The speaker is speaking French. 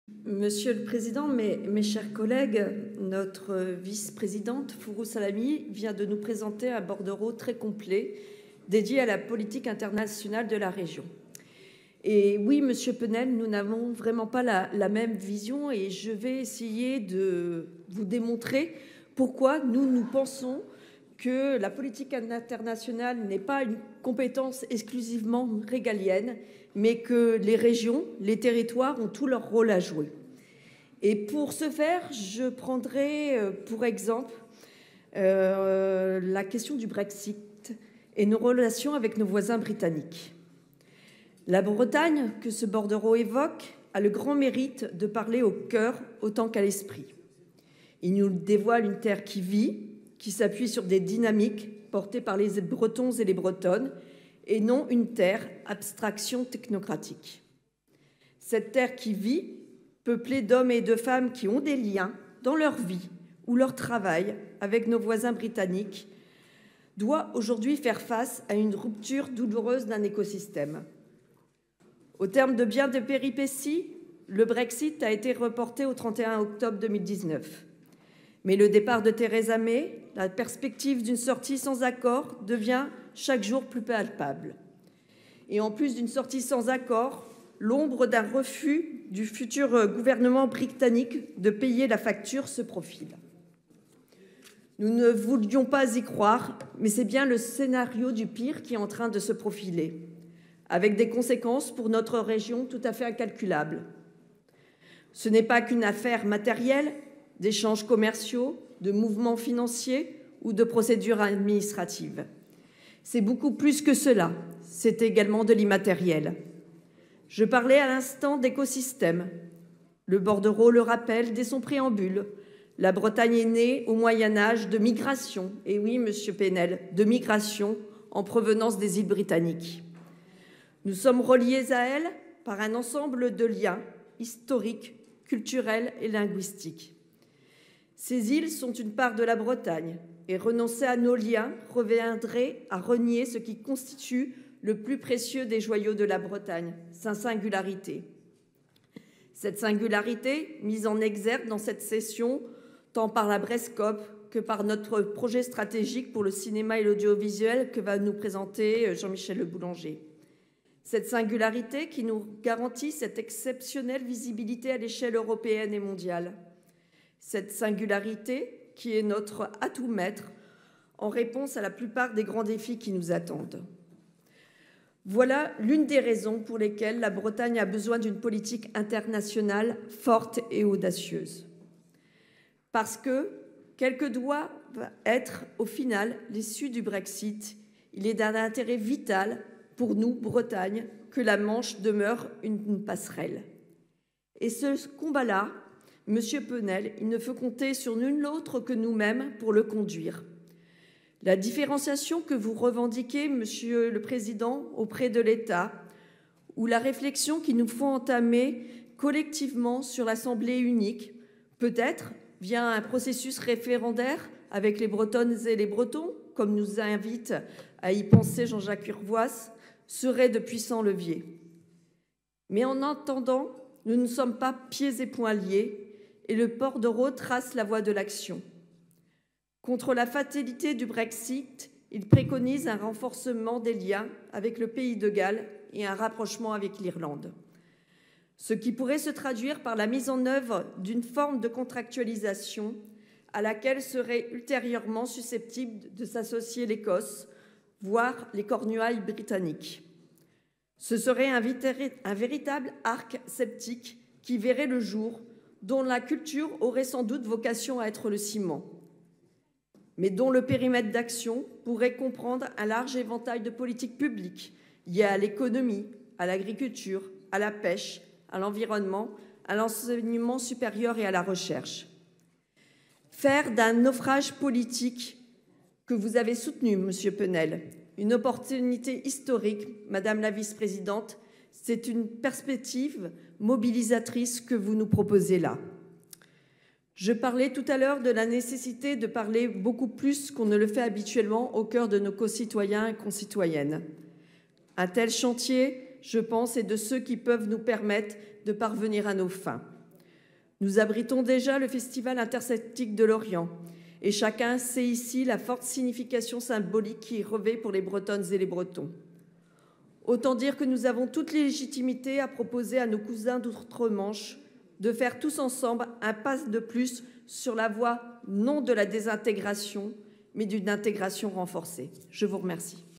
Monsieur le Président, mes chers collègues, notre vice-présidente Fourou Salami vient de nous présenter un bordereau très complet dédié à la politique internationale de la région. Et oui, Monsieur Penel, nous n'avons vraiment pas la même vision et je vais essayer de vous démontrer pourquoi nous pensons que la politique internationale n'est pas une compétence exclusivement régalienne, mais que les régions, les territoires ont tout leur rôle à jouer. Et pour ce faire, je prendrai pour exemple la question du Brexit et nos relations avec nos voisins britanniques. La Bretagne, que ce bordereau évoque, a le grand mérite de parler au cœur autant qu'à l'esprit. Il nous dévoile une terre qui vit, qui s'appuie sur des dynamiques portées par les Bretons et les Bretonnes, et non une terre abstraction technocratique. Cette terre qui vit, peuplée d'hommes et de femmes qui ont des liens dans leur vie ou leur travail avec nos voisins britanniques, doit aujourd'hui faire face à une rupture douloureuse d'un écosystème. Au terme de bien des péripéties, le Brexit a été reporté au 31 octobre 2019. Mais le départ de Theresa May, la perspective d'une sortie sans accord devient chaque jour plus palpable. Et en plus d'une sortie sans accord, l'ombre d'un refus du futur gouvernement britannique de payer la facture se profile. Nous ne voulions pas y croire, mais c'est bien le scénario du pire qui est en train de se profiler, avec des conséquences pour notre région tout à fait incalculables. Ce n'est pas qu'une affaire matérielle, d'échanges commerciaux, de mouvements financiers ou de procédures administratives. C'est beaucoup plus que cela, c'est également de l'immatériel. Je parlais à l'instant d'écosystème. Le bordereau le rappelle dès son préambule. La Bretagne est née au Moyen-Âge de migration, et oui, Monsieur Penel, de migration en provenance des îles britanniques. Nous sommes reliés à elle par un ensemble de liens historiques, culturels et linguistiques. Ces îles sont une part de la Bretagne et renoncer à nos liens reviendrait à renier ce qui constitue le plus précieux des joyaux de la Bretagne, sa singularité. Cette singularité, mise en exergue dans cette session, tant par la Brescope que par notre projet stratégique pour le cinéma et l'audiovisuel que va nous présenter Jean-Michel Le Boulanger. Cette singularité qui nous garantit cette exceptionnelle visibilité à l'échelle européenne et mondiale. Cette singularité qui est notre atout maître en réponse à la plupart des grands défis qui nous attendent. Voilà l'une des raisons pour lesquelles la Bretagne a besoin d'une politique internationale forte et audacieuse. Parce que, quel que doit être au final l'issue du Brexit, il est d'un intérêt vital pour nous, Bretagne, que la Manche demeure une passerelle. Et ce combat-là, Monsieur Penel, il ne faut compter sur nul autre que nous-mêmes pour le conduire. La différenciation que vous revendiquez, Monsieur le Président, auprès de l'État, ou la réflexion qu'il nous faut entamer collectivement sur l'Assemblée unique, peut-être via un processus référendaire avec les Bretonnes et les Bretons, comme nous invite à y penser Jean-Jacques Urvoas, serait de puissants leviers. Mais en attendant, nous ne sommes pas pieds et poings liés, et le bordereau trace la voie de l'action. Contre la fatalité du Brexit, il préconise un renforcement des liens avec le pays de Galles et un rapprochement avec l'Irlande. Ce qui pourrait se traduire par la mise en œuvre d'une forme de contractualisation à laquelle serait ultérieurement susceptible de s'associer l'Écosse, voire les Cornouailles britanniques. Ce serait un véritable arc sceptique qui verrait le jour, dont la culture aurait sans doute vocation à être le ciment, mais dont le périmètre d'action pourrait comprendre un large éventail de politiques publiques liées à l'économie, à l'agriculture, à la pêche, à l'environnement, à l'enseignement supérieur et à la recherche. Faire d'un naufrage politique que vous avez soutenu, Monsieur Penel, une opportunité historique, Madame la vice-présidente, c'est une perspective mobilisatrice que vous nous proposez là. Je parlais tout à l'heure de la nécessité de parler beaucoup plus qu'on ne le fait habituellement au cœur de nos concitoyens et concitoyennes. Un tel chantier, je pense, est de ceux qui peuvent nous permettre de parvenir à nos fins. Nous abritons déjà le Festival interceltique de Lorient et chacun sait ici la forte signification symbolique qui revêt pour les Bretonnes et les Bretons. Autant dire que nous avons toute légitimité à proposer à nos cousins d'outre-Manche de faire tous ensemble un pas de plus sur la voie non de la désintégration, mais d'une intégration renforcée. Je vous remercie.